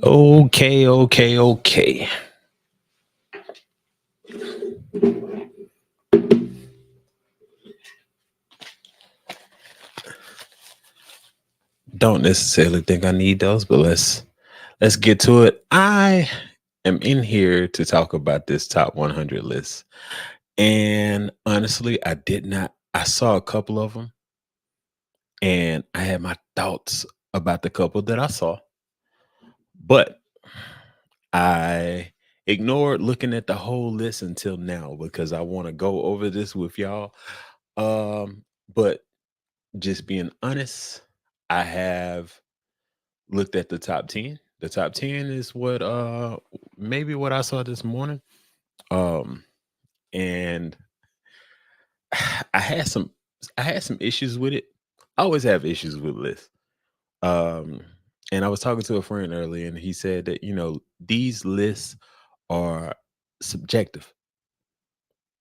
Okay, okay, okay. Don't necessarily think I need those, but let's get to it. I am in here to talk about this top 100 list. And honestly, I did not I saw a couple of them and I had my thoughts about the couple that I saw, but I ignored looking at the whole list until now because I want to go over this with y'all. But just being honest, I have looked at the top 10. The top 10 is what maybe what I saw this morning. Um and I had some I had some issues with it. I always have issues with lists. Um and I was talking to a friend earlier and he said that, these lists are subjective.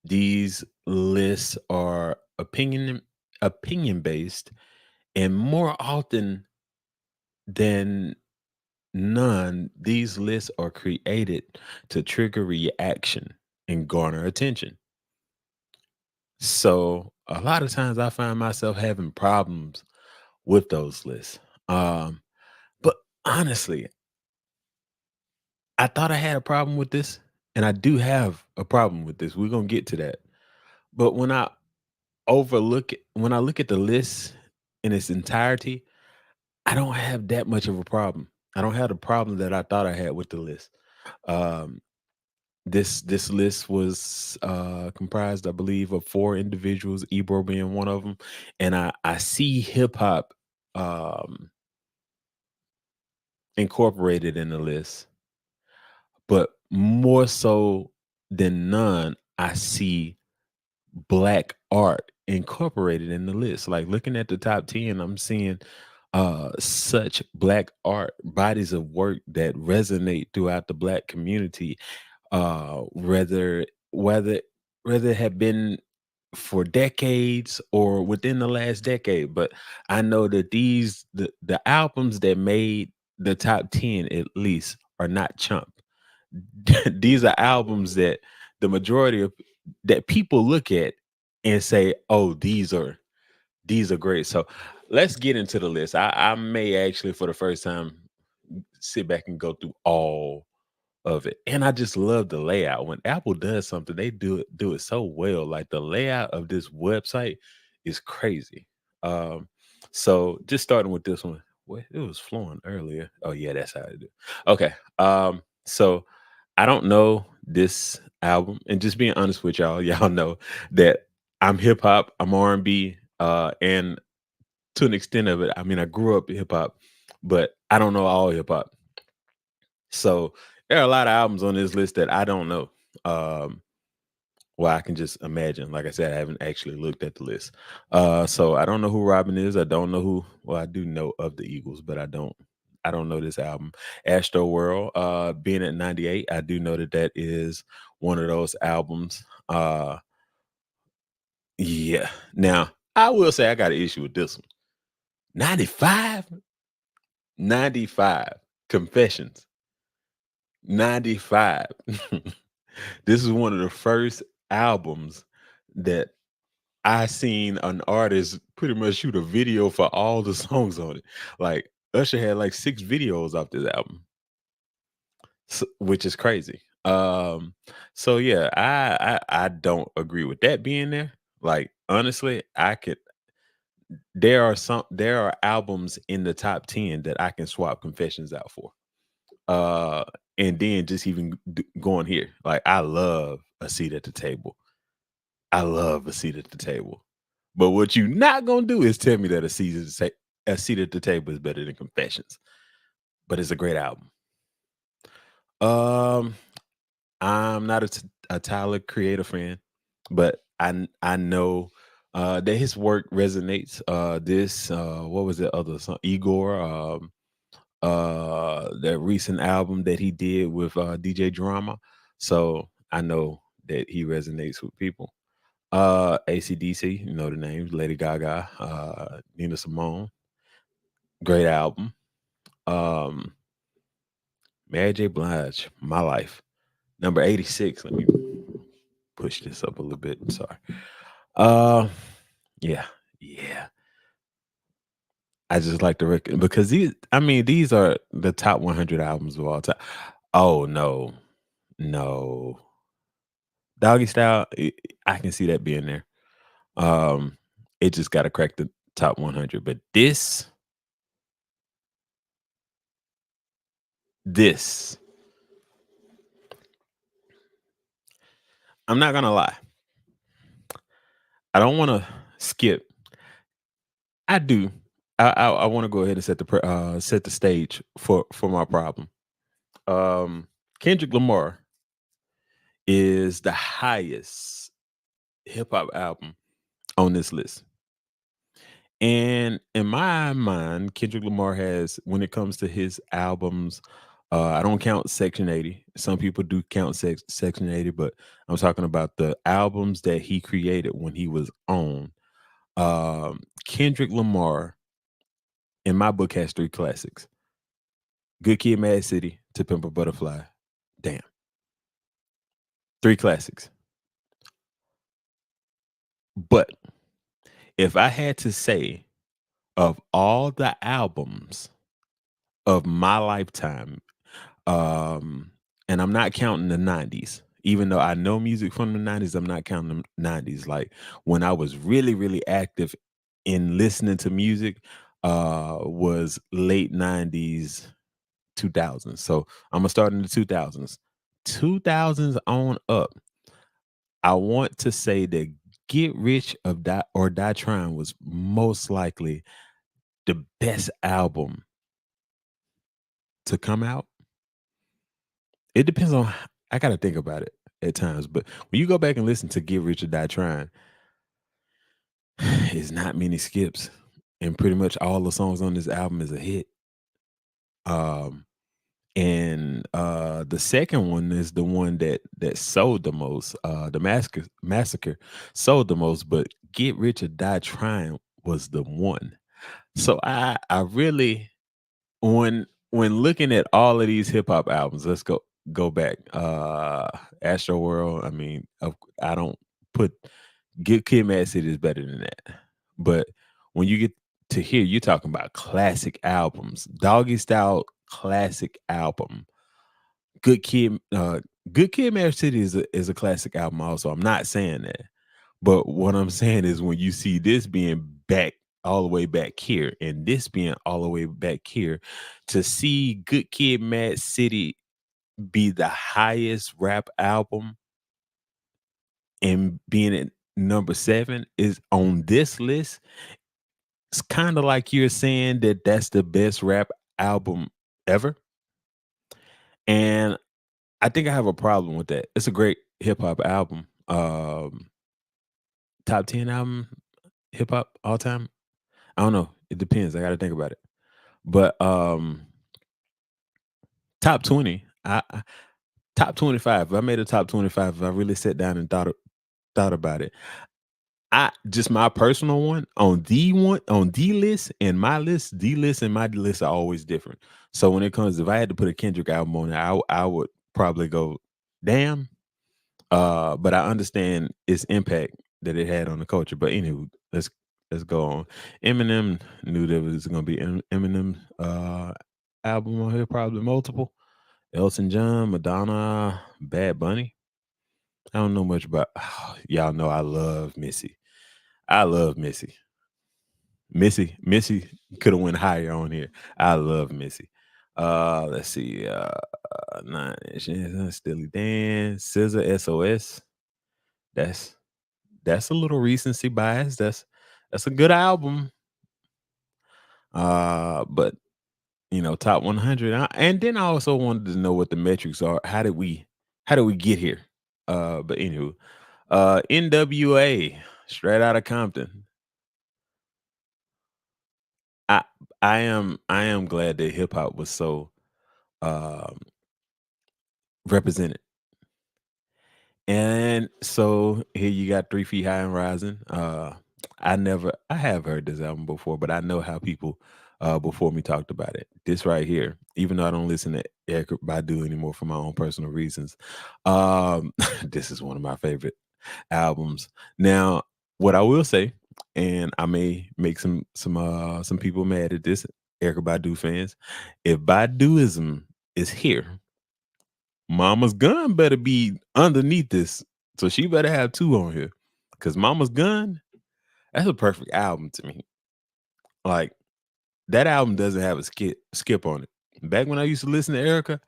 These lists are opinion based, and more often than none, these lists are created to trigger reaction and garner attention. So a lot of times I find myself having problems with those lists. Um, but honestly, I thought I had a problem with this, and I do have a problem with this. We're gonna get to that. But when I look at the list in its entirety, I don't have that much of a problem. I don't have the problem that I thought I had with the list. Um, this list was comprised, I believe, of four individuals, Ebro being one of them, and I see hip hop um, incorporated in the list, but more so than none, I see black art incorporated in the list. Like looking at the top 10, I'm seeing such black art bodies of work that resonate throughout the black community, uh whether whether whether it had been for decades or within the last decade. But I know that the albums that made the top 10 at least are not chump. These are albums that the majority of that people look at and say, oh, these are great. So let's get into the list. I may actually for the first time sit back and go through all of it. And I just love the layout. When Apple does something, they do it so well. Like the layout of this website is crazy. Um, so just starting with this one. Well, it was flowing earlier. Oh yeah, that's how I do. Okay. So I don't know this album, and just being honest with y'all, y'all know that I'm hip hop, I'm R&B, and to an extent of it, I mean, I grew up in hip hop, but I don't know all hip hop. So there are a lot of albums on this list that I don't know. Um, well, I can just imagine. Like I said, I haven't actually looked at the list. So I don't know who Robin is. I don't know who. Well, I do know of the Eagles, but I don't know this album. Astro World, being at 98, I do know that that is one of those albums. Yeah. Now I will say I got an issue with this one. 95, 95 Confessions. 95. This is one of the first albums that I seen an artist pretty much shoot a video for all the songs on it. Like Usher had like 6 videos off this album, which is crazy. So yeah, I don't agree with that being there. Like honestly, I could there are albums in the top 10 that I can swap Confessions out for. Uh and then just even going here. Like I love A Seat at the Table. I love A Seat at the Table. But what you not gonna do is tell me that A Seat at the Table is better than Confessions. But it's a great album. Um, I'm not a Tyler Creator fan, but I know that his work resonates. This what was the other song? Igor. That recent album that he did with DJ Drama. So I know that he resonates with people. AC/DC, you know the names, Lady Gaga, Nina Simone, great album. Um, Mary J. Blige, My Life. Number 86. Let me push this up a little bit. Sorry. Uh yeah. Yeah. I just like to because these are the top 100 albums of all time. Oh no. No. Doggy Style, I can see that being there. Um it just got to crack the top 100, but this I'm not going to lie. I don't want to skip. I do. I want to go ahead and set the stage for my problem. Um, Kendrick Lamar is the highest hip hop album on this list, and in my mind, Kendrick Lamar has, when it comes to his albums, I don't count Section 80. Some people do count Section 80, but I'm talking about the albums that he created when he was on. Kendrick Lamar, in my book, has three classics: Good Kid, Mad City, To Pimp a Butterfly. Damn, three classics. But if I had to say, of all the albums of my lifetime, um, and I'm not counting the '90s, even though I know music from the '90s, I'm not counting the '90s. Like when I was really, really active in listening to music, was late '90s, 2000s. So I'm gonna start in the 2000s. 2000s on up. I want to say that Get Rich of Die or Die Trying was most likely the best album to come out. It depends on, I gotta think about it at times, but when you go back and listen to Get Rich or Die Trying, it's not many skips. And pretty much all the songs on this album is a hit. Um and the second one is the one that sold the most. The Massacre sold the most, but Get Rich or Die Trying was the one. So I really, when looking at all of these hip hop albums, let's go back. Astro World, I mean, I don't put Good Kid, Mad City is better than that. But when you get to here, you're talking about classic albums. Doggy Style, classic album. Good Kid, Good Kid, Mad City is a classic album. Also, I'm not saying that, but what I'm saying is when you see this being back all the way back here, and this being all the way back here, to see Good Kid, Mad City be the highest rap album and being at number 7 is on this list. It's kind of like you're saying that that's the best rap album ever. And I think I have a problem with that. It's a great hip hop album. Top 10 album hip hop all time. I don't know. It depends. I got to think about it. But top 20, top 25. If I made a top 25, if I really sat down and thought about it, I just my personal one on D list and my list, D list and my list are always different. So when it comes, if I had to put a Kendrick album on there, I would probably go, damn. But I understand its impact that it had on the culture. But anyway, let's go on. Eminem knew there was gonna be Eminem album on here, probably multiple. Elton John, Madonna, Bad Bunny. I don't know much about y'all know I love Missy. I love Missy. Missy could have went higher on here. I love Missy. Let's see. Nine Inch Nails, Steely Dan, Scissor, SOS. That's that's a little recency bias. That's a good album. But top 100. And then I also wanted to know what the metrics are. How did we get here? But anywho, NWA, straight out of Compton. I I am glad that hip hop was so um represented. And so here you got 3 Feet High and Rising. I have heard this album before, but I know how people before we talked about it. This right here, even though I don't listen to Eric Badu anymore for my own personal reasons, um, this is one of my favorite albums. Now, what I will say, and I may make some people mad at this, Erica Badu fans, if Baduism is here, Mama's Gun better be underneath this. So she better have two on here. Cause Mama's Gun, that's a perfect album to me. Like that album doesn't have a skip on it. Back when I used to listen to Erica,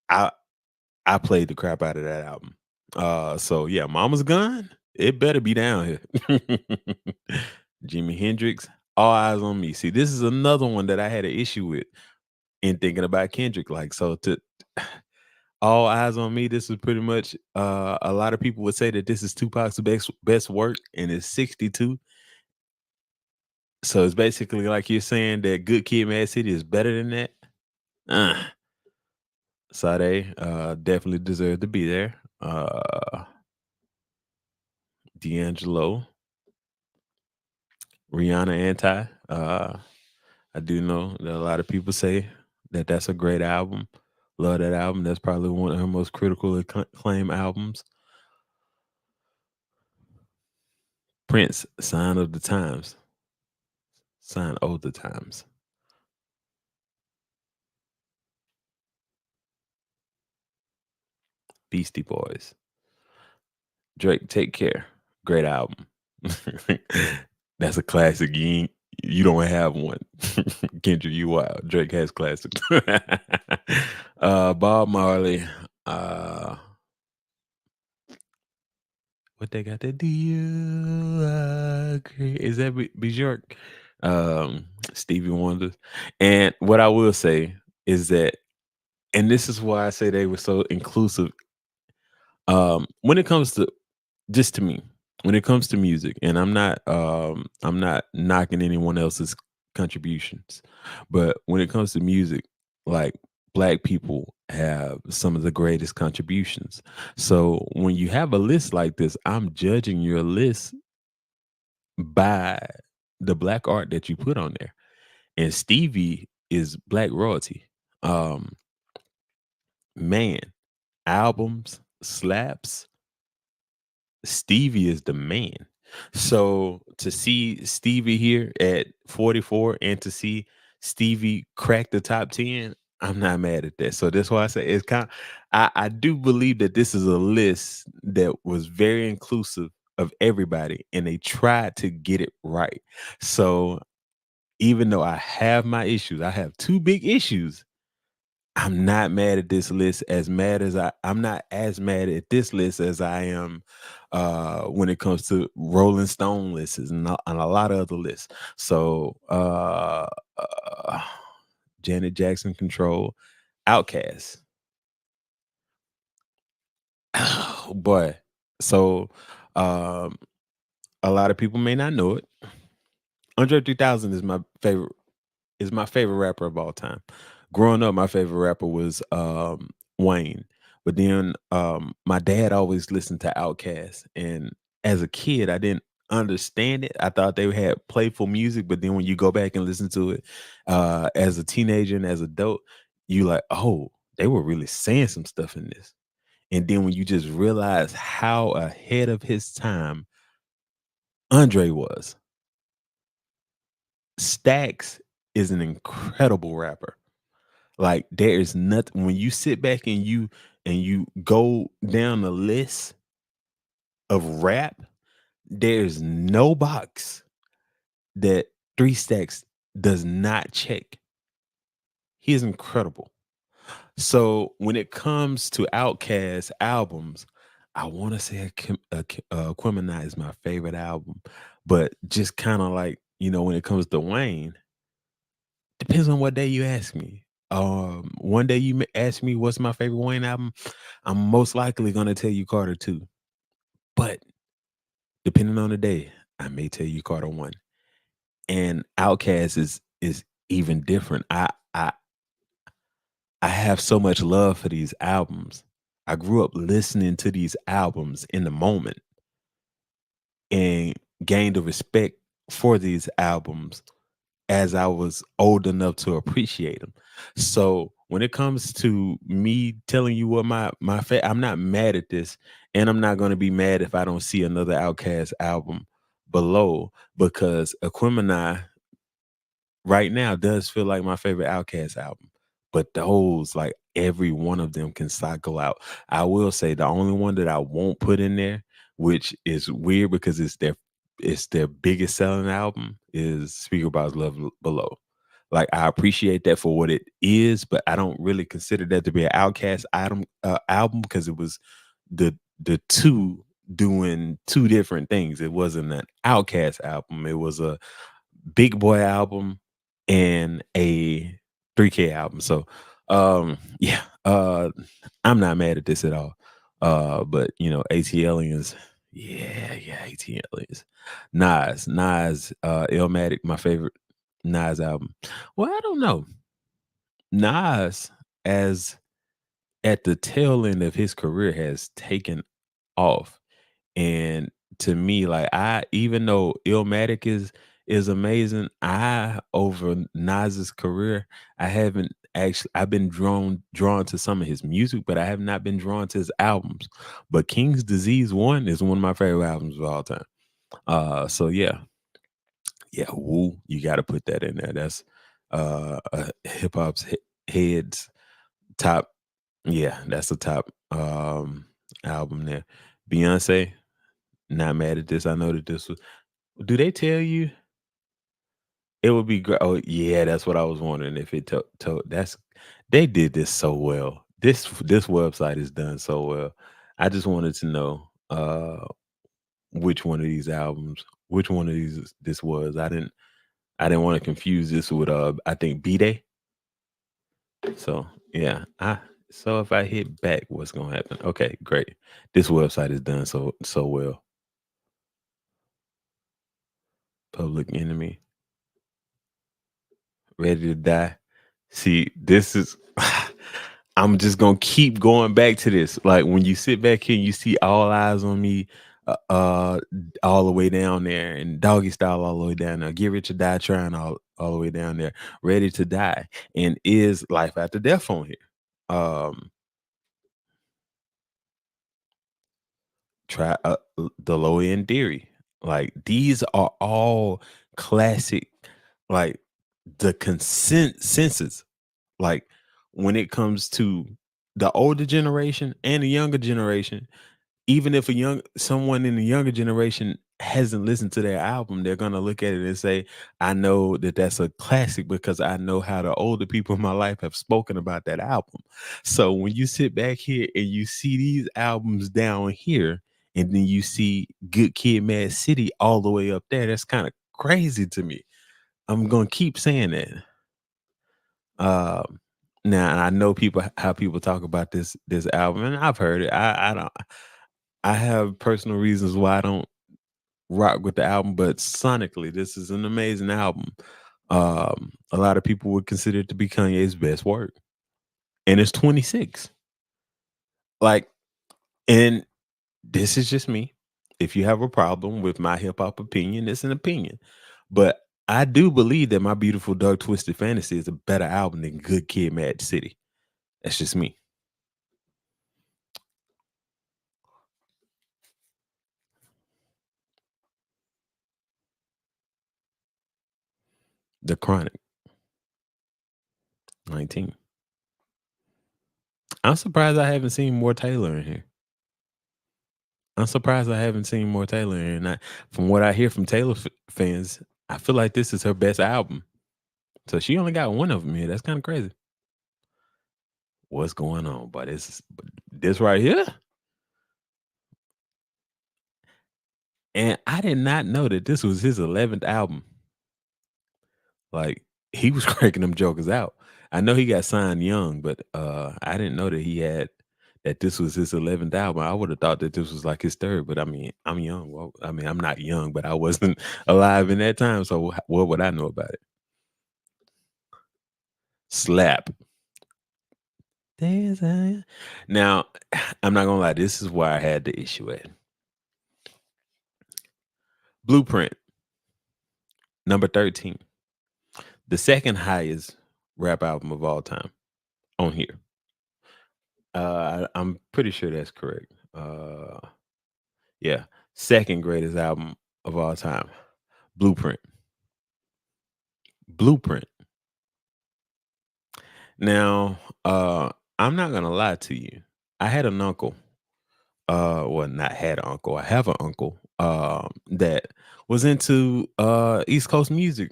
I I played the crap out of that album. So yeah, Mama's Gun, it better be down here. Jimi Hendrix, All Eyes on Me. See, this is another one that I had an issue with in thinking about Kendrick. Like, so to All Eyes on Me, this is pretty much a lot of people would say that this is Tupac's best work, and it's 62. So it's basically like you're saying that Good Kid, Mad City is better than that. Uh, Sade definitely deserved to be there. D'Angelo, Rihanna, Anti. I do know that a lot of people say that that's a great album. Love that album. That's probably one of her most critical acclaimed albums. Prince, Sign of the Times. Sign of the Times. Beastie Boys. Drake, Take Care. Great album. That's a classic. You don't have one. Kendrick, you wild. Drake has classics. Bob Marley. Uh, what they got there? Do you agree? Is that Bjork? Stevie Wonder. And what I will say is that, and this is why I say they were so inclusive. When it comes to just to me, when it comes to music, and I'm not knocking anyone else's contributions, but when it comes to music, like black people have some of the greatest contributions. So when you have a list like this, I'm judging your list by the black art that you put on there. And Stevie is black royalty. Um, man, albums, slaps, Stevie is the man. So to see Stevie here at 44 and to see Stevie crack the top 10, I'm not mad at that. So that's why I say it's kind of, I do believe that this is a list that was very inclusive of everybody and they tried to get it right. So even though I have my issues, I have two big issues. I'm not mad at this list as mad as I'm not as mad at this list as I am when it comes to Rolling Stone lists and a lot of other lists. So uh Janet Jackson Control, Outcast. Oh boy. So um a lot of people may not know it. Andre 3000 is my favorite rapper of all time. Growing up, my favorite rapper was Wayne. But then my dad always listened to Outkast. And as a kid, I didn't understand it. I thought they had playful music, but then when you go back and listen to it as a teenager and as adult, you like, oh, they were really saying some stuff in this. And then when you just realize how ahead of his time Andre was, Stax is an incredible rapper. Like there is nothing when you sit back and you go down the list of rap, there's no box that Three Stacks does not check. He is incredible. So when it comes to Outkast albums, I want to say Aquemini is my favorite album, but just kind of like when it comes to Wayne, depends on what day you ask me. One day you ask me what's my favorite Wayne album, I'm most likely gonna tell you Carter 2. But depending on the day, I may tell you Carter 1. And Outkast is even different. I have so much love for these albums. I grew up listening to these albums in the moment and gained a respect for these albums as I was old enough to appreciate them. So when it comes to me telling you what I'm not mad at this, and I'm not gonna be mad if I don't see another Outkast album below, because Aquemini right now does feel like my favorite Outkast album. But those, like every one of them can cycle out. I will say the only one that I won't put in there, which is weird because it's their biggest selling album, is Speak About Love Below. Like I appreciate that for what it is, but I don't really consider that to be an Outkast album because it was the two doing two different things. It wasn't an Outkast album. It was a Big Boy album and a 3K album. So yeah, I'm not mad at this at all. But ATLiens, yeah, ATLiens. Nas, Illmatic, my favorite Nas album. Well, I don't know. Nas, as at the tail end of his career, has taken off. And to me, like I even though Illmatic is amazing, I over Nas's career, I've been drawn to some of his music, but I have not been drawn to his albums. But King's Disease 1 is one of my favorite albums of all time. So yeah, Woo, you gotta put that in there. That's hip hop's heads top. Yeah, that's the top album there. Beyonce, not mad at this. I know that this was. Do they tell you it would be great? Oh yeah, that's what I was wondering if it told. That's they did this so well. This website is done so well. I just wanted to know which one of these albums, which one of these this was. I didn't want to confuse this with I think B Day. So yeah, so if I hit back, what's gonna happen? Okay, great. This website is done so well. Public Enemy. Ready to Die. See, this is I'm just gonna keep going back to this. Like when you sit back here and you see All Eyes on Me, all the way down there, and Doggy Style all the way down there, Get Rich or Die Trying all the way down there, Ready to Die, and Is Life After Death on here. Um, try the Low End Theory. Like these are all classic, like the consensus. Like when it comes to the older generation and the younger generation, even if someone in the younger generation hasn't listened to their album, they're gonna look at it and say, "I know that that's a classic because I know how the older people in my life have spoken about that album." So when you sit back here and you see these albums down here, and then you see Good Kid, Mad City all the way up there, that's kind of crazy to me. I'm gonna keep saying that. Um, Now I know how people talk about this album, and I've heard it. I don't. I have personal reasons why I don't rock with the album, but sonically, this is an amazing album. A lot of people would consider it to be Kanye's best work, and it's 26. Like, and this is just me. If you have a problem with my hip hop opinion, it's an opinion. But I do believe that My Beautiful Dark Twisted Fantasy is a better album than Good Kid, Mad City. That's just me. The Chronic, 19. I'm surprised I haven't seen more Taylor in here. I'm surprised I haven't seen more Taylor in here. And from what I hear from Taylor fans, I feel like this is her best album. So she only got one of them here. That's kind of crazy. What's going on? But this right here, and I did not know that this was his 11th album. Like he was cranking them jokers out. I know he got signed young, but I didn't know that this was his 11th album. I would have thought that this was like his third, but I mean, I'm young. Well, I mean, I'm not young, but I wasn't alive in that time, so what would I know about it? Slap. Now, I'm not gonna lie, this is where I had the issue at. Blueprint, number 13. The second highest rap album of all time on here. I'm pretty sure that's correct. Yeah, second greatest album of all time, Blueprint. Blueprint. Now, I'm not gonna lie to you. I had an uncle. Well, not had an uncle. I have an uncle that was into East Coast music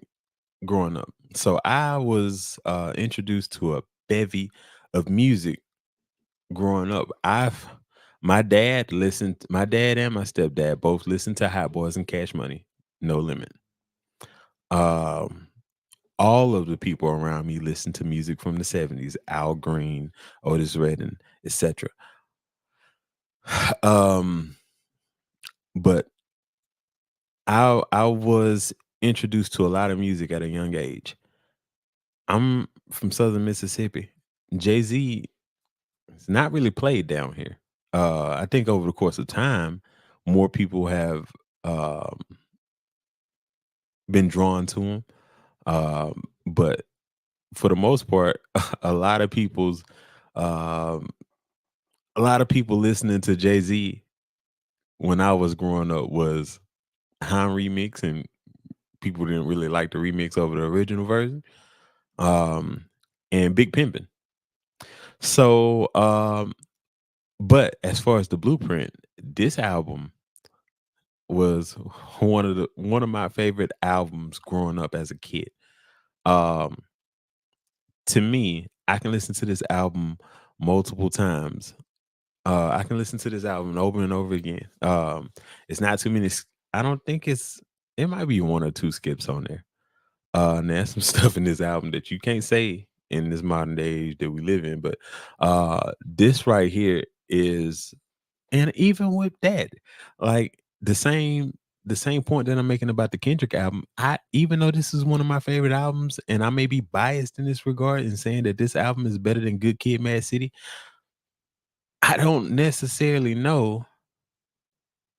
growing up. So I was introduced to a bevy of music growing up. My dad and my stepdad both listened to Hot Boys and Cash Money, No Limit. Um, all of the people around me listened to music from the 70s, Al Green, Otis Redding, etc. um, but I was introduced to a lot of music at a young age. I'm from Southern Mississippi. Jay-Z is not really played down here. I think over the course of time, more people have um, been drawn to him. But for the most part, a lot of people's um, a lot of people listening to Jay Z when I was growing up was Han remix, and people didn't really like the remix over the original version. Um, and Big Pimpin'. So, but as far as the Blueprint, this album was one of my favorite albums growing up as a kid. Um, to me, I can listen to this album multiple times. I can listen to this album over and over again. It's not too many. I don't think it might be one or two skips on there. And there's some stuff in this album that you can't say in this modern day age that we live in. But this right here is, and even with that, like the same point that I'm making about the Kendrick album, I even though this is one of my favorite albums, and I may be biased in this regard in saying that this album is better than Good Kid, Mad City, I don't necessarily know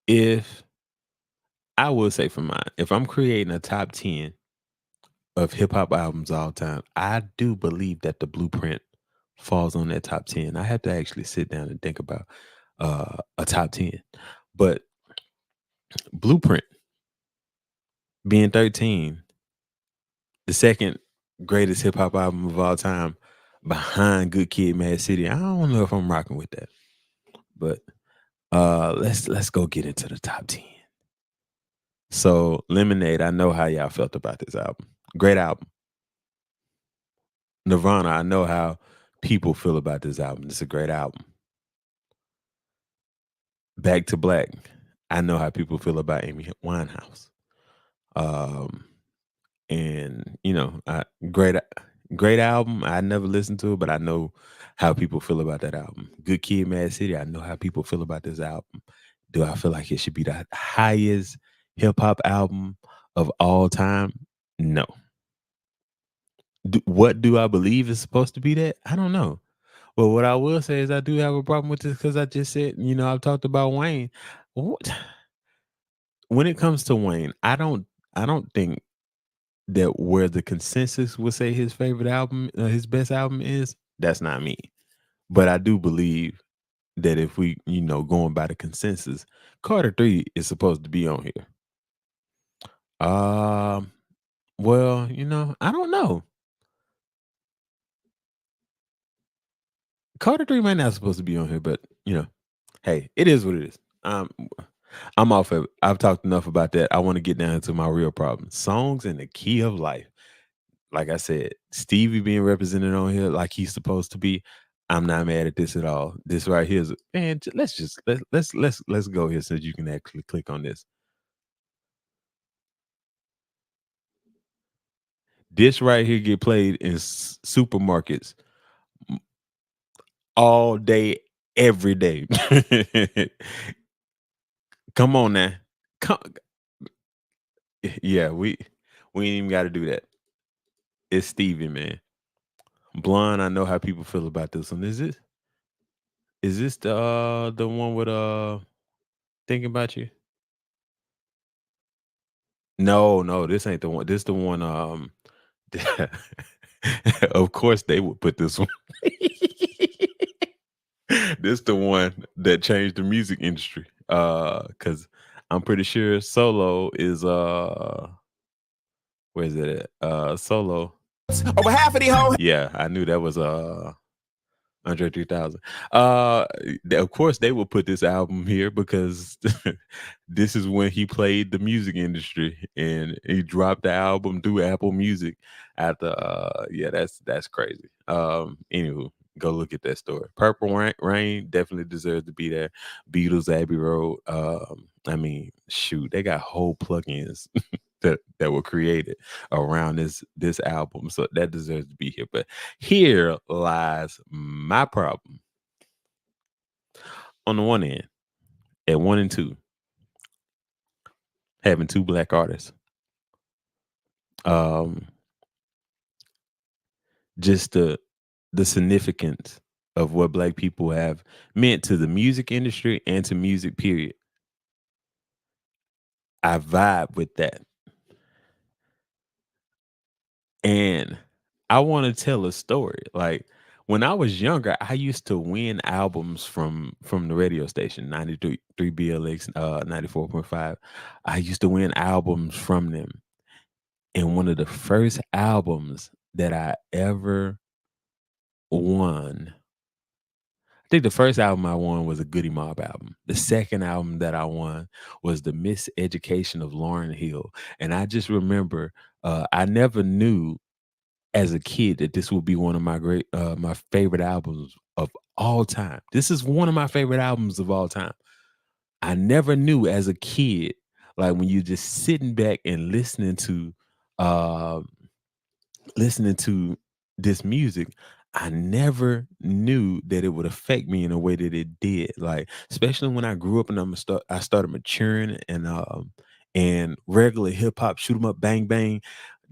if I will say for mine, if I'm creating a top 10 of hip hop albums all time, I do believe that the Blueprint falls on that top 10. I have to actually sit down and think about a top 10. But Blueprint being 13, the second greatest hip hop album of all time behind Good Kid, Mad City. I don't know if I'm rocking with that. But let's go get into the top 10. So Lemonade, I know how y'all felt about this album. Great album. Nirvana, I know how people feel about this album. It's a great album. Back to Black, I know how people feel about Amy Winehouse. Um, and great, great album. I never listened to it, but I know how people feel about that album. Good Kid, Mad City. I know how people feel about this album. Do I feel like it should be the highest hip hop album of all time? No. What do I believe is supposed to be that? I don't know. But what I will say is I do have a problem with this because I just said, I've talked about Wayne. What when it comes to Wayne, I don't think that where the consensus would say his favorite album, his best album is, that's not me. But I do believe that if we, going by the consensus, Carter 3 is supposed to be on here. Um, well, I don't know. Carter 3 might not supposed to be on here, but hey, it is what it is. I'm off of it. I've talked enough about that. I want to get down to my real problem. Songs in the key of life. Like I said, Stevie being represented on here like he's supposed to be. I'm not mad at this at all. This right here is, man. Let's go here so you can actually click on this. This right here get played in supermarkets all day, every day. Come on now, come. Yeah, we ain't even got to do that. It's Stevie, man. Blonde. I know how people feel about this one. Is this the one with thinking about you? No, no, this ain't the one. This the one. Of course, they would put this one. This the one that changed the music industry. Because I'm pretty sure Solo is where is it at? Solo. Over half of these hoes. Yeah, I knew that was Andre 3000. Of course, they will put this album here because this is when he played the music industry, and he dropped the album through Apple Music. After, yeah, that's crazy. Anywho, go look at that story. Purple Rain definitely deserves to be there. Beatles, Abbey Road. I mean, shoot, they got whole plugins that were created around this album, so that deserves to be here. But here lies my problem. On the one end, at 1 and 2, having two black artists, um, just the significance of what black people have meant to the music industry and to music. Period. I vibe with that, and I want to tell a story. Like when I was younger, I used to win albums from the radio station 93 BLX 94.5. I used to win albums from them. And one of the first albums that I ever won, I think the first album I won was a Goody Mob album. The second album that I won was The Miseducation of Lauryn Hill. And I just remember I never knew as a kid that this would be one of my favorite albums of all time. This is one of my favorite albums of all time. I never knew as a kid, like when you're just sitting back and uh, listening to this music, I never knew that it would affect me in a way that it did. Like, especially when I grew up and I started maturing, and regular hip hop, shoot 'em up, bang bang,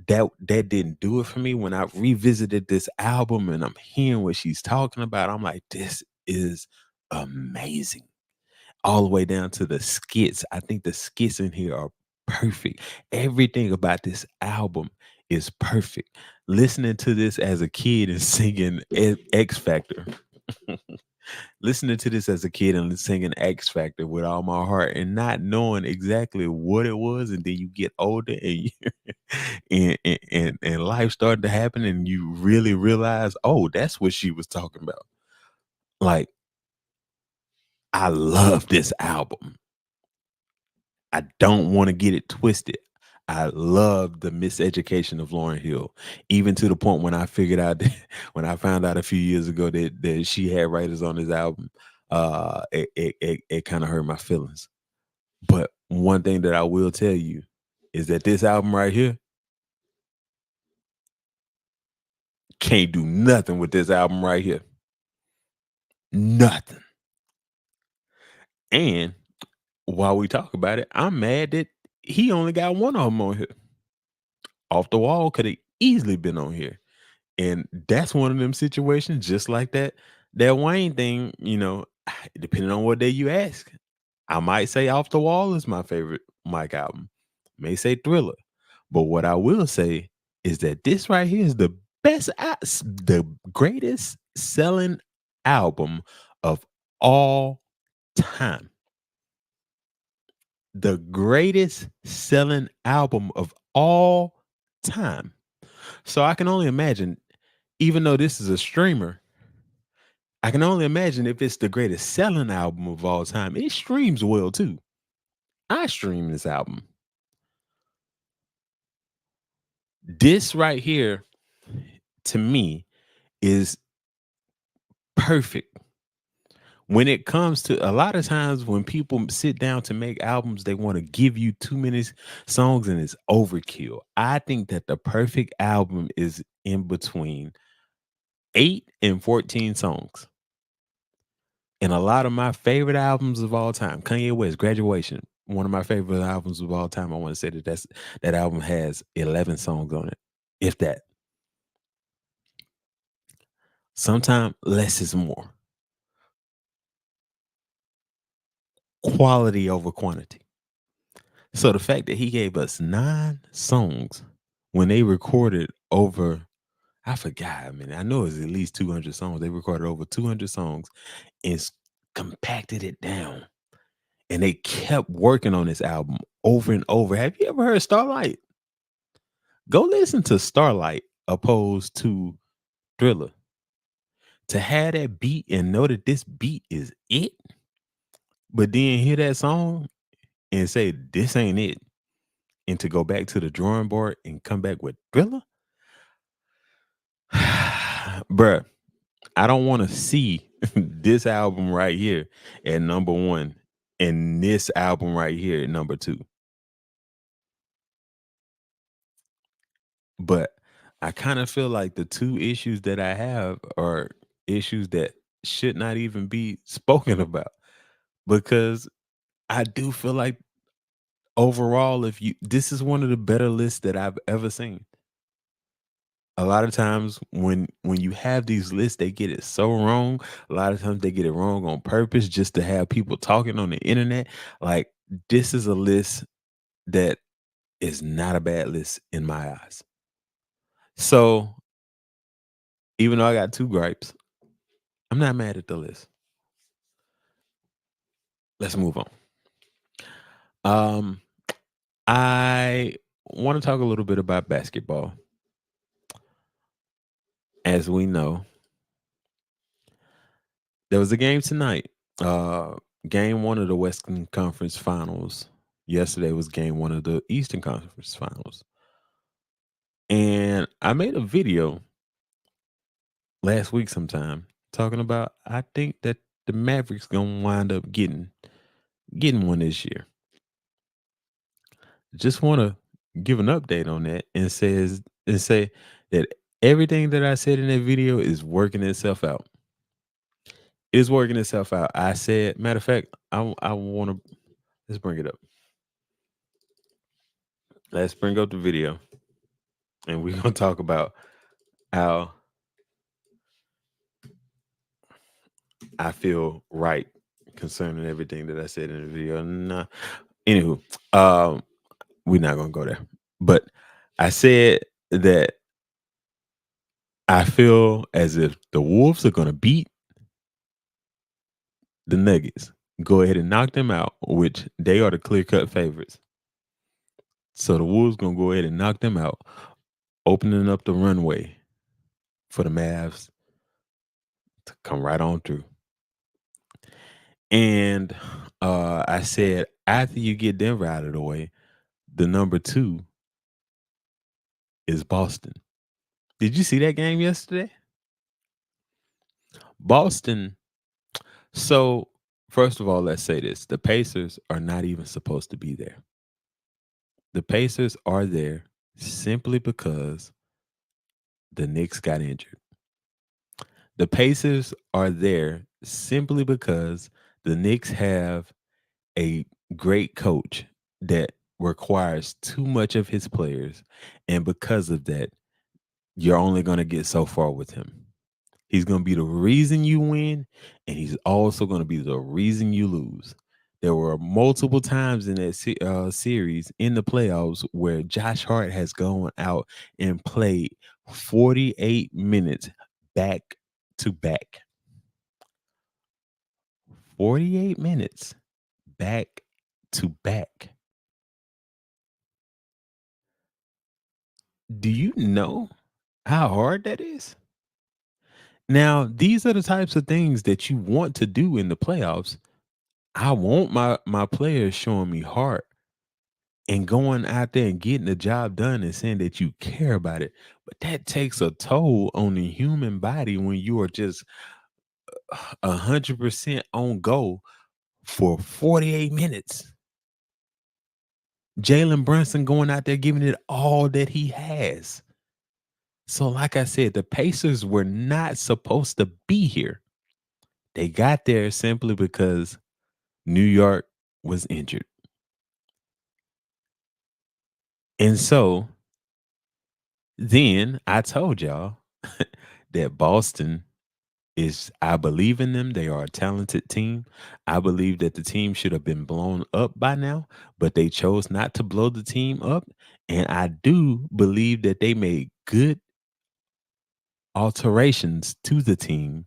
that didn't do it for me. When I revisited this album and I'm hearing what she's talking about, I'm like, this is amazing, all the way down to the skits. I think the skits in here are perfect. Everything about this album is perfect. Listening to this as a kid and singing X Factor. Listening to this as a kid and singing X Factor with all my heart and not knowing exactly what it was, and then you get older and and life started to happen and you really realize, oh, that's what she was talking about. Like, I love this album. I don't want to get it twisted. I love the miseducation of Lauryn Hill, even to the point when I figured out when I found out a few years ago that she had writers on this album, it kind of hurt my feelings. But one thing that I will tell you is that this album right here can't do nothing with this album right here. Nothing. And while we talk about it, I'm mad that he only got one of them on here. Off the Wall could have easily been on here. And that's one of them situations, just like that Wayne thing, depending on what day you ask. I might say Off the Wall is my favorite Mike album. May say Thriller. But what I will say is that this right here is the greatest selling album of all time. The greatest selling album of all time. So I can only imagine, even though this is a streamer, I can only imagine if it's the greatest selling album of all time. It streams well too. I stream this album. This right here, to me, is perfect. When it comes to a lot of times when people sit down to make albums, they want to give you too many songs and it's overkill. I think that the perfect album is in between 8 and 14 songs. And a lot of my favorite albums of all time, Kanye West, Graduation, one of my favorite albums of all time. I want to say that album has 11 songs on it, if that. Sometimes less is more. Quality over quantity. So the fact that he gave us 9 songs when they recorded over, I forgot, I mean, I know it's at least 200 songs. They recorded over 200 songs and compacted it down. And they kept working on this album over and over. Have you ever heard Starlight? Go listen to Starlight opposed to Thriller. To have that beat and know that this beat is it, but then hear that song and say this ain't it, and to go back to the drawing board and come back with Thriller, bruh, I don't want to see this album right here at number one and this album right here at number two. But I kind of feel like the two issues that I have are issues that should not even be spoken about, because I do feel like overall, if you this is one of the better lists that I've ever seen. A lot of times when you have these lists, they get it so wrong. A lot of times they get it wrong on purpose just to have people talking on the internet. Like, this is a list that is not a bad list in my eyes. So even though I got two gripes, I'm not mad at the list. Let's move on. Um, I want to talk a little bit about basketball. As we know, there was a game tonight. Uh, Game one of the Western Conference Finals. Yesterday was game one of the Eastern Conference Finals. And I made a video last week sometime talking about I think that the Mavericks gonna wind up getting one this year. Just want to give an update on that and say that everything that I said in that video is working itself out. It is working itself out. I said, matter of fact, I want to let's bring it up. Let's bring up the video, and we're gonna talk about how I feel right concerning everything that I said in the video. Nah. Anywho, we're not gonna go there. But I said that I feel as if the Wolves are gonna beat the Nuggets, go ahead and knock them out, which they are the clear cut favorites. So the Wolves gonna go ahead and knock them out, opening up the runway for the Mavs to come right on through. And I said after you get Denver out of the way, the number two is Boston. Did you see that game yesterday? Boston. So first of all, let's say this: the Pacers are not even supposed to be there. The Pacers are there simply because the Knicks got injured. The Pacers are there simply because the Knicks have a great coach that requires too much of his players. And because of that, you're only going to get so far with him. He's going to be the reason you win, and he's also going to be the reason you lose. There were multiple times in that series in the playoffs where Josh Hart has gone out and played 48 minutes back to back. 48 minutes back to back. Do you know how hard that is? Now, these are the types of things that you want to do in the playoffs. I want my players showing me heart and going out there and getting the job done and saying that you care about it. But that takes a toll on the human body when you are just 100% on go for 48 minutes. Jalen Brunson going out there giving it all that he has. So, like I said, the Pacers were not supposed to be here. They got there simply because New York was injured. And so then I told y'all that Boston is, I believe in them. They are a talented team. I believe that the team should have been blown up by now, but they chose not to blow the team up. And I do believe that they made good alterations to the team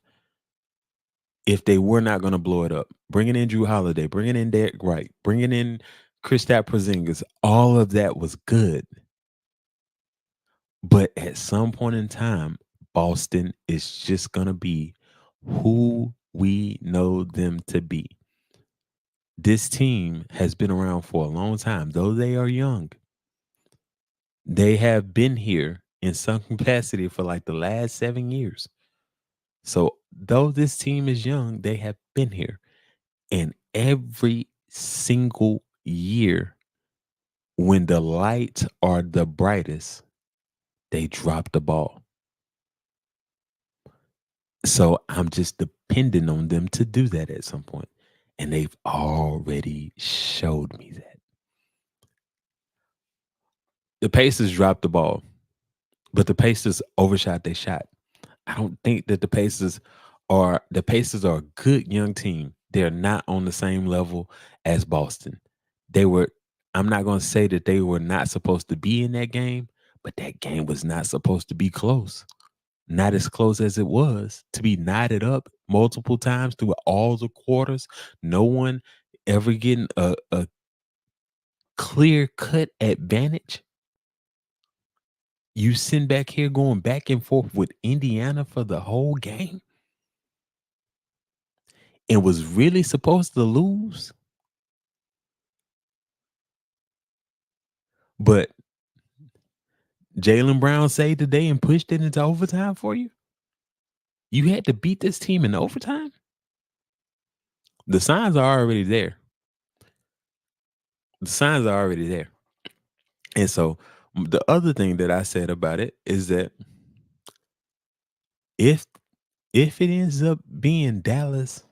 if they were not going to blow it up. Bringing in Drew Holiday, bringing in Derek Wright, bringing in Kristaps Porzingis, all of that was good. But at some point in time, Boston is just going to be who we know them to be. This team has been around for a long time, though they are young. They have been here in some capacity for like the last 7 years. So, though this team is young, they have been here. And every single year, when the lights are the brightest, they drop the ball. So I'm just depending on them to do that at some point. And they've already showed me that. The Pacers dropped the ball, but the Pacers overshot their shot. I don't think that the Pacers are a good young team. They're not on the same level as Boston. They were I'm not going to say that they were not supposed to be in that game, but that game was not supposed to be close. Not as close as it was to be knotted up multiple times through all the quarters. No one ever getting a clear cut advantage. You sitting back here going back and forth with Indiana for the whole game and was really supposed to lose, but Jalen Brown saved the day and pushed it into overtime for you. You had to beat this team in overtime. The signs are already there. The signs are already there. And so the other thing that I said about it is that if if it ends up being Dallas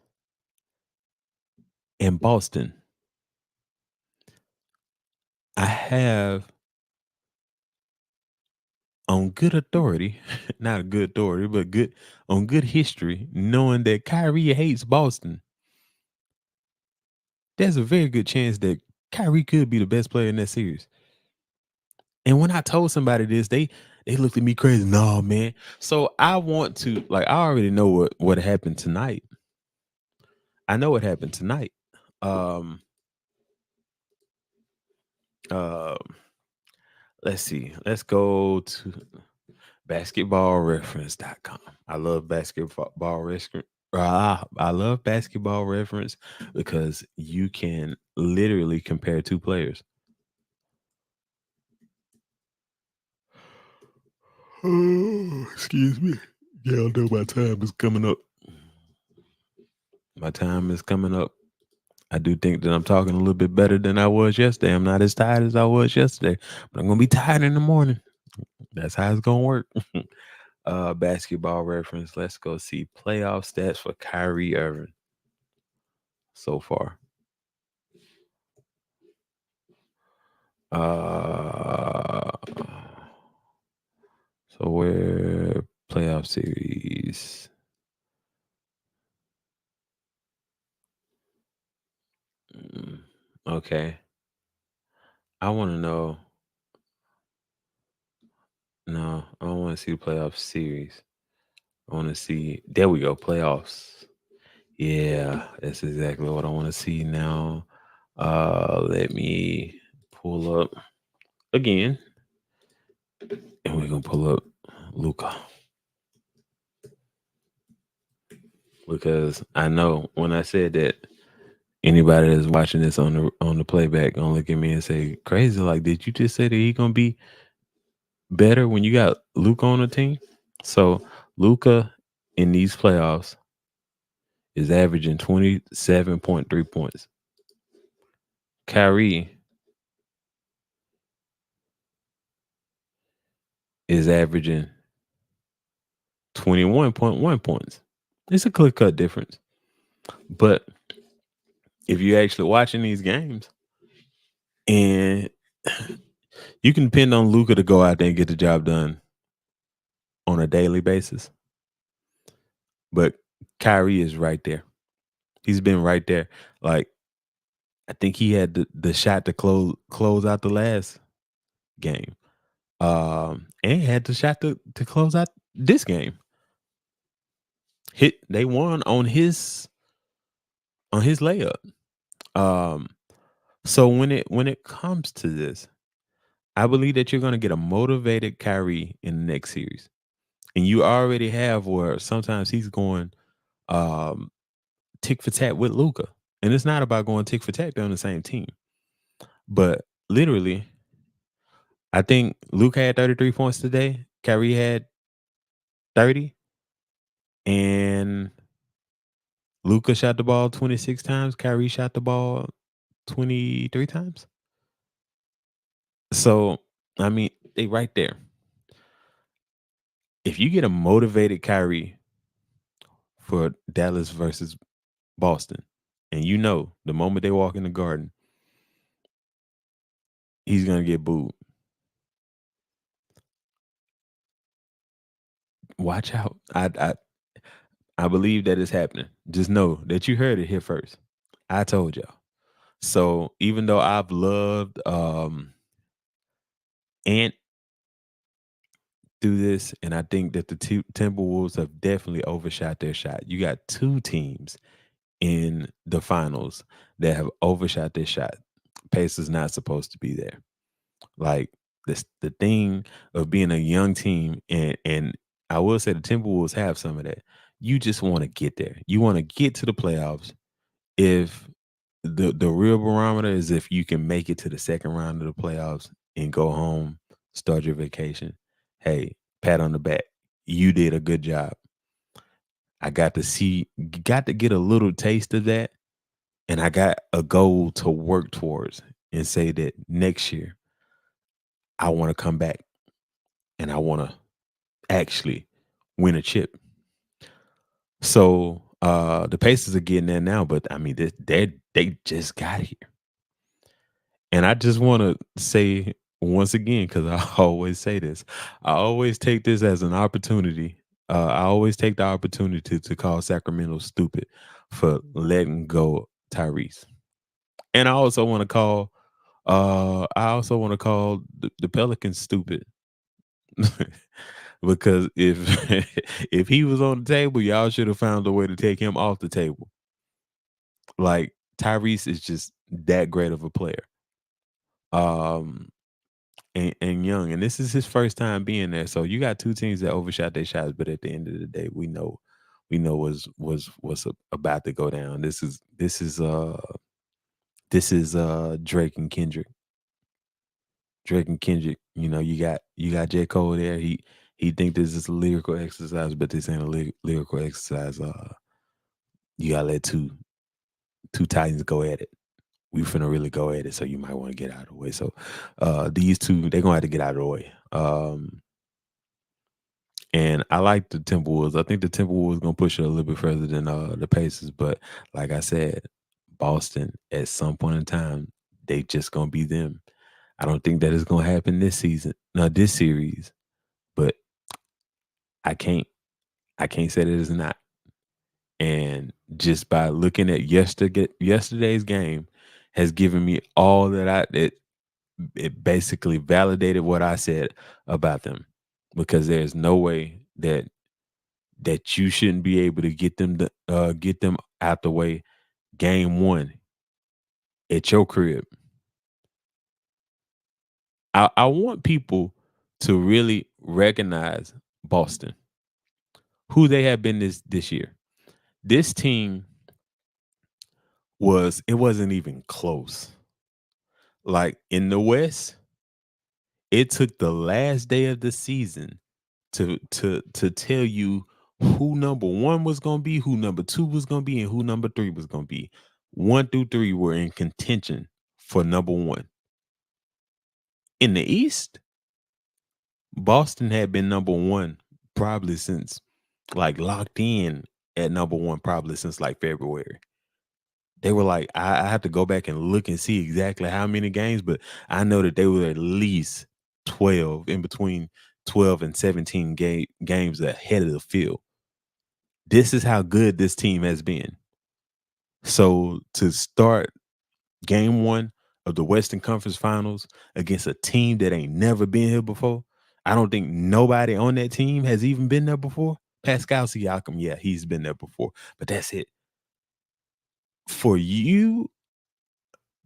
and Boston, I have on good authority, not a good authority, but good on good history, knowing that Kyrie hates Boston. There's a very good chance that Kyrie could be the best player in that series. And when I told somebody this, they looked at me crazy. No, man. So I want to I already know what happened tonight. I know what happened tonight. Um uh let's see. Let's go to basketballreference.com. I love basketball reference. I love basketball reference because you can literally compare two players. Oh, excuse me. Y'all know my time is coming up. My time is coming up. I do think that I'm talking a little bit better than I was yesterday. I'm not as tired as I was yesterday, but I'm gonna be tired in the morning. That's how it's gonna work. Basketball reference. Let's go see playoff stats for Kyrie Irving so far. Uh, so where playoff series? Okay. I want to know. No, I don't want to see the playoff series. I want to see. There we go. Playoffs. Yeah, that's exactly what I want to see now. Let me pull up again, and we're gonna pull up Luca because I know when I said that anybody that's watching this on the playback gonna look at me and say, "Crazy! Like, did you just say that he gonna be better when you got Luca on the team?" So Luca in these playoffs is averaging 27.3 points. Kyrie is averaging 21.1 points. It's a clear cut difference. But if you're actually watching these games and you can depend on Luca to go out there and get the job done on a daily basis. But Kyrie is right there. He's been right there. Like I think he had the shot to close out the last game. And had the shot to close out this game. They won on his layup. Um, so when it comes to this, I believe that you're gonna get a motivated Kyrie in the next series. And you already have where sometimes he's going um tick for tat with Luca. And it's not about going tick for tat, they're on the same team. But literally, I think Luca had 33 points today. Kyrie had 30, and Luca shot the ball 26 times. Kyrie shot the ball 23 times. So, I mean, they right there. If you get a motivated Kyrie for Dallas versus Boston, and you know the moment they walk in the garden, he's gonna get booed. Watch out. I believe that is happening. Just know that you heard it here first. I told y'all. So even though I've loved Ant through this, and I think that the Timberwolves have definitely overshot their shot. You got two teams in the finals that have overshot their shot. Pacers not supposed to be there. Like the thing of being a young team, and I will say the Timberwolves have some of that. You just want to get there. You want to get to the playoffs. If the real barometer is if you can make it to the second round of the playoffs and go home, start your vacation. Hey, pat on the back. You did a good job. I got to get a little taste of that, and I got a goal to work towards and say that next year I want to come back and I want to actually win a chip. So the Pacers are getting there now, but I mean they just got here. And I just want to say once again, because I always say this, I always take this as an opportunity. I always take the opportunity to call Sacramento stupid for letting go Tyrese. And I also want to call the Pelicans stupid. Because if if he was on the table, y'all should have found a way to take him off the table. Like Tyrese is just that great of a player. Um and young, and this is his first time being there. So you got two teams that overshot their shots, but at the end of the day, we know what's about to go down. This is Drake and Kendrick. Drake and Kendrick. You got J Cole there. He think this is a lyrical exercise, but this ain't a lyrical exercise. You gotta let two titans go at it. We finna really go at it, so you might want to get out of the way. So these two, they're gonna have to get out of the way. And I like the Timberwolves. I think the Timberwolves gonna push it a little bit further than the Pacers. But like I said, Boston at some point in time, they just gonna be them. I don't think that is gonna happen this season, no, this series. But I can't I can't say that it's not. And just by looking at yesterday's game has given me all that it basically validated what I said about them, because there's no way that you shouldn't be able to get them out the way game one at your crib. I want people to really recognize Boston, who they have been this year. This team it wasn't even close. Like in the West, it took the last day of the season to tell you who number one was gonna be, who number two was gonna be, and who number three was gonna be. One through three were in contention for number one. In the East, Boston had been number one probably since like locked in at number one probably since like February. They were like, I have to go back and look and see exactly how many games, but I know that they were at least 12, in between 12 and 17 games ahead of the field. This is how good this team has been. So to start game one of the Western Conference Finals against a team that ain't never been here before. I don't think nobody on that team has even been there before. Pascal Siakam, yeah, he's been there before, but that's it. For you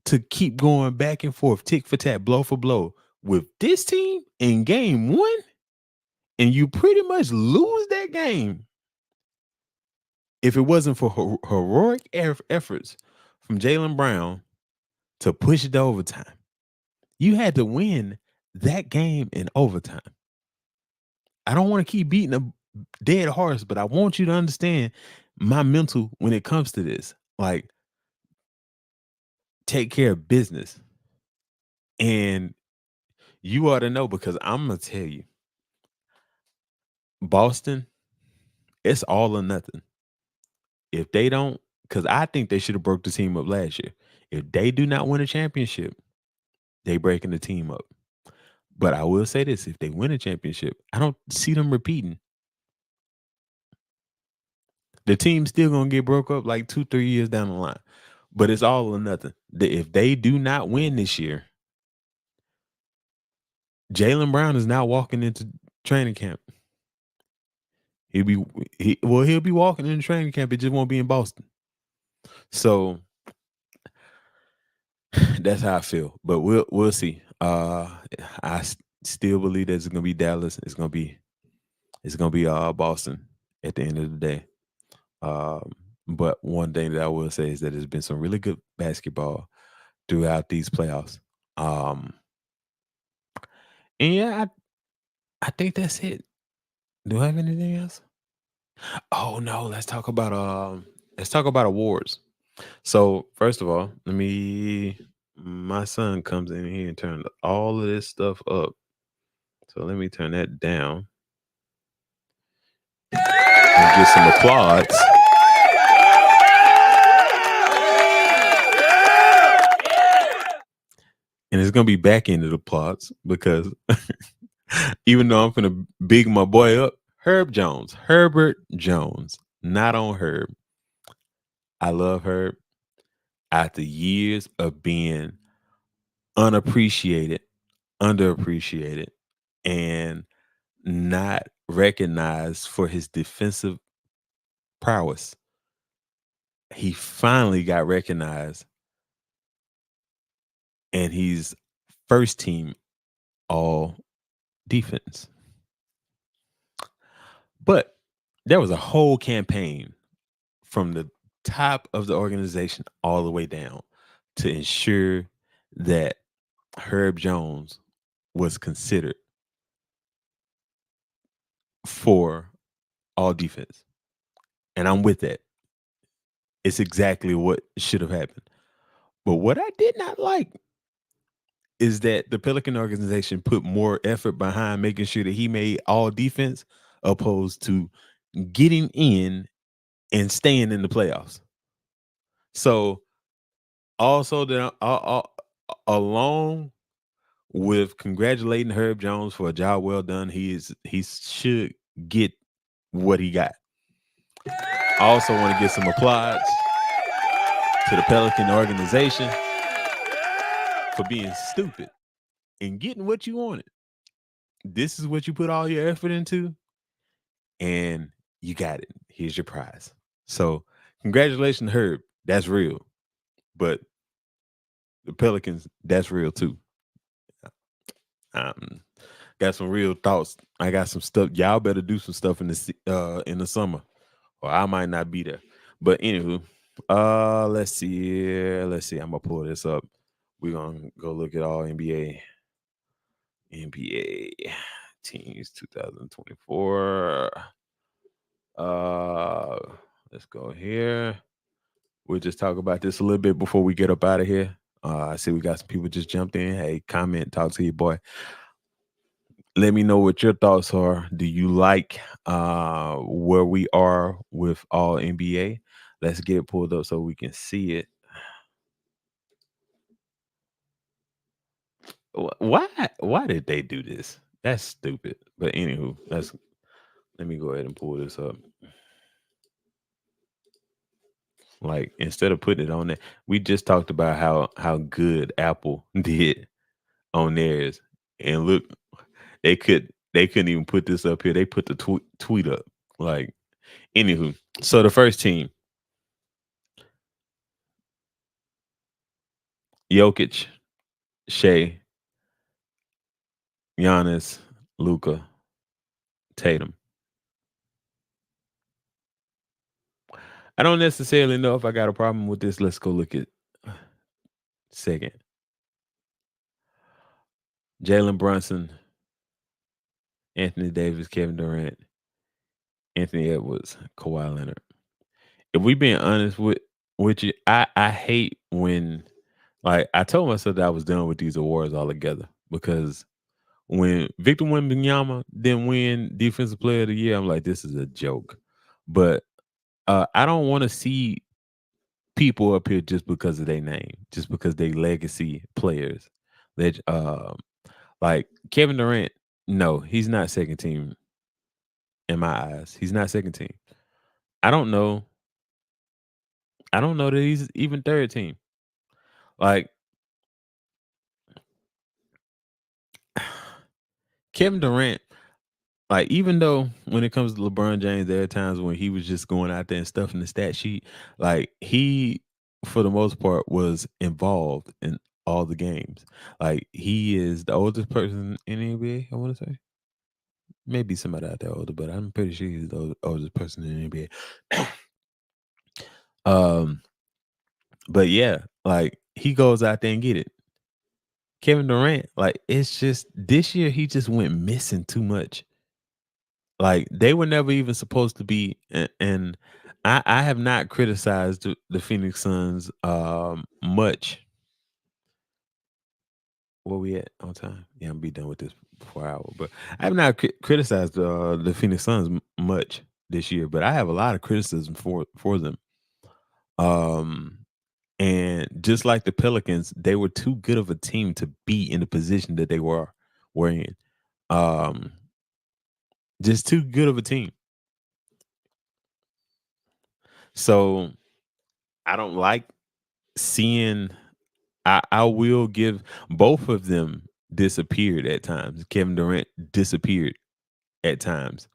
to keep going back and forth, tick for tat, blow for blow with this team in game one, and you pretty much lose that game. If it wasn't for heroic efforts from Jaylen Brown to push it to overtime, you had to win that game in overtime. I don't want to keep beating a dead horse, but I want you to understand my mental when it comes to this. Like, take care of business. And you ought to know, because I'm going to tell you, Boston, it's all or nothing. If they don't, because I think they should have broke the team up last year. If they do not win a championship, they breaking the team up. But I will say this: if they win a championship, I don't see them repeating. The team's still gonna get broke up like 2-3 years down the line. But it's all or nothing. If they do not win this year, Jaylen Brown is now walking into training camp. He'll be walking into training camp. It just won't be in Boston. So that's how I feel. But we'll see. I still believe that it's gonna be Dallas. It's gonna be Boston at the end of the day. But one thing that I will say is that there's been some really good basketball throughout these playoffs. And yeah, I think that's it. Do I have anything else? Oh no, let's talk about awards. So first of all, my son comes in here and turns all of this stuff up. So let me turn that down and get some applause. And it's gonna be back ended applause because even though I'm gonna big my boy up, Herbert Jones, not on Herb. I love Herb. After years of being unappreciated, underappreciated, and not recognized for his defensive prowess, he finally got recognized, and he's first team all defense. But there was a whole campaign from the top of the organization all the way down to ensure that Herb Jones was considered for all defense. And I'm with that. It's exactly what should have happened. But what I did not like is that the Pelican organization put more effort behind making sure that he made all defense opposed to getting in and staying in the playoffs. So also that along with congratulating Herb Jones for a job well done, he should get what he got. I also want to give some applause to the Pelican organization for being stupid and getting what you wanted. This is what you put all your effort into, and you got it. Here's your prize. So congratulations, Herb. That's real. But the Pelicans, that's real too. Got some real thoughts. I got some stuff. Y'all better do some stuff in the summer, or I might not be there. But anywho, let's see here. Let's see. I'm gonna pull this up. We're gonna go look at all NBA teams 2024. Let's go here. We'll just talk about this a little bit before we get up out of here. I see we got some people just jumped in. Hey, comment, talk to your boy. Let me know what your thoughts are. Do you like where we are with all NBA? Let's get it pulled up so we can see it. Why did they do this? That's stupid. But anywho, let me go ahead and pull this up. Like instead of putting it on there, we just talked about how good Apple did on theirs, and look, they couldn't even put this up here. They put the tweet up. Like anywho, so the first team: Jokic, Shea, Giannis, Luca, Tatum. I don't necessarily know if I got a problem with this. Let's go look at second. Jalen Brunson, Anthony Davis, Kevin Durant, Anthony Edwards, Kawhi Leonard. If we being honest with you, I hate when like I told myself that I was done with these awards altogether because when Victor Wembanyama didn't win Defensive Player of the Year, I'm like, this is a joke. But I don't want to see people up here just because of their name, just because they legacy players. That like Kevin Durant, no, he's not second team in my eyes. He's not second team. I don't know. I don't know that he's even third team. Like Kevin Durant, like even though when it comes to LeBron James, there are times when he was just going out there and stuffing the stat sheet. Like he, for the most part, was involved in all the games. Like he is the oldest person in the NBA. I want to say maybe somebody out there older, but I'm pretty sure he's the oldest person in the NBA. um, but yeah, like he goes out there and get it. Kevin Durant, like it's just this year he just went missing too much. Like they were never even supposed to be, and I have not criticized the Phoenix Suns much. Where we at on time? Yeah, I'm be done with this before hour. But I have not criticized the Phoenix Suns much this year, but I have a lot of criticism for them. Um, and just like the Pelicans, they were too good of a team to be in the position that they were in. Um, just too good of a team. So I don't like seeing I will give both of them disappeared at times. Kevin Durant disappeared at times.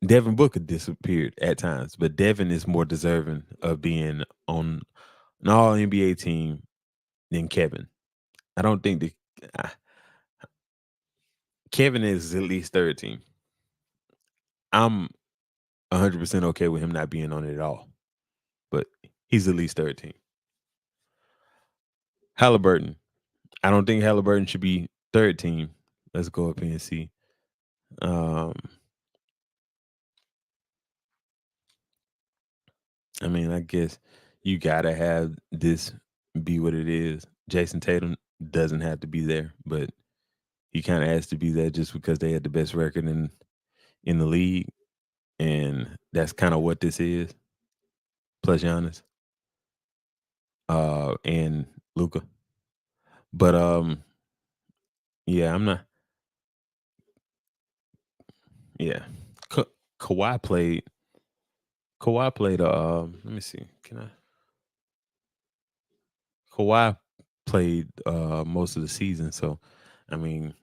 Devin Booker disappeared at times, but Devin is more deserving of being on an all NBA team than Kevin. I don't think that Kevin is at least third team. I'm 100% okay with him not being on it at all, but he's at least third team. Halliburton. I don't think Halliburton should be third team. Let's go up here and see. Um, I mean, I guess you gotta have this be what it is. Jason Tatum doesn't have to be there, but he kind of has to be there just because they had the best record in the league, and that's kind of what this is. Plus Giannis, and Luca. But yeah, I'm not. Yeah, Ka- Kawhi played. Kawhi played. Let me see. Can I? Kawhi played most of the season, so I mean,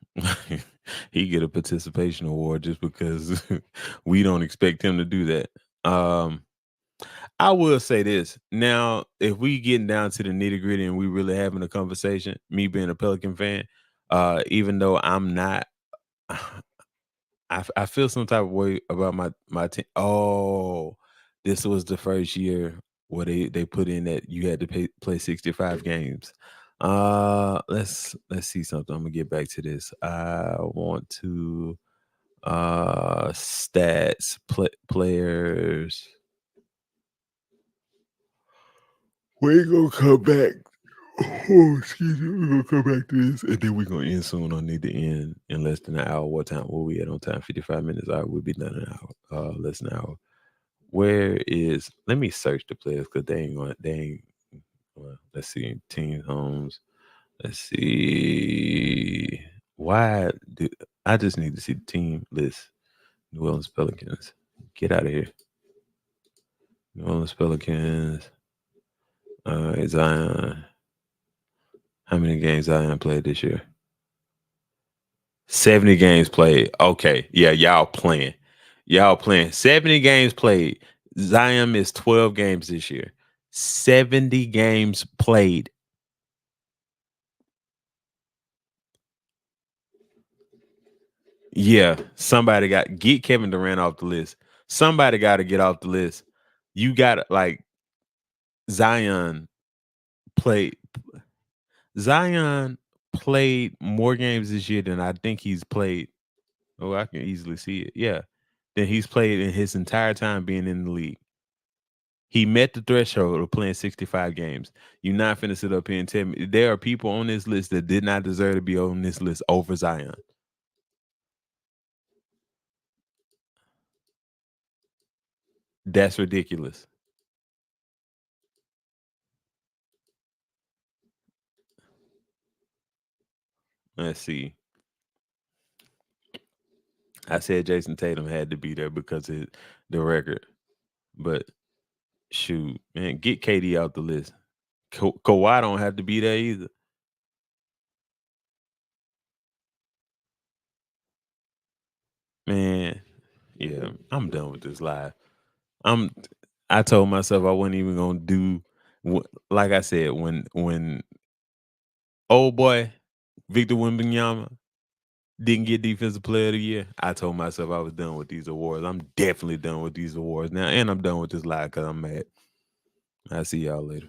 he get a participation award just because we don't expect him to do that. I will say this now: if we getting down to the nitty gritty and we really having a conversation, me being a Pelican fan, even though I'm not, I feel some type of way about my team. Oh, this was the first year where they put in that you had to play 65 games. Let's see something. I'm gonna get back to this. I want to stats players. We gonna come back. Oh, excuse me. We're gonna come back to this, and then we're gonna end soon. I need to end in less than an hour. What time? Where we at on time? 55 minutes. All right, we'll be done in an hour. Less than an hour. Where is? Let me search the players because they ain't going. They ain't. Well, let's see. Team homes. Let's see. Why? I just need to see the team list. New Orleans Pelicans. Get out of here. New Orleans Pelicans. Zion. How many games Zion played this year? 70 games played. Okay. Yeah, y'all playing. Y'all playing. 70 games played. Zion missed 12 games this year. 70 games played. Yeah, somebody got get Kevin Durant off the list. Somebody got to get off the list. You got to like Zion played. Zion played more games this year than I think he's played. Oh, I can easily see it. Yeah, than he's played in his entire time being in the league. He met the threshold of playing 65 games. You're not finna sit up here and tell me there are people on this list that did not deserve to be on this list over Zion. That's ridiculous. Let's see. I said Jason Tatum had to be there because of the record, but shoot, man, get KD out the list. Kawhi don't have to be there either. Man, yeah, I'm done with this live. I'm. I told myself I wasn't even gonna do. Like I said, when old boy Victor Wembanyama didn't get Defensive Player of the Year, I told myself I was done with these awards. I'm definitely done with these awards now, and I'm done with this live because I'm mad. I'll see y'all later.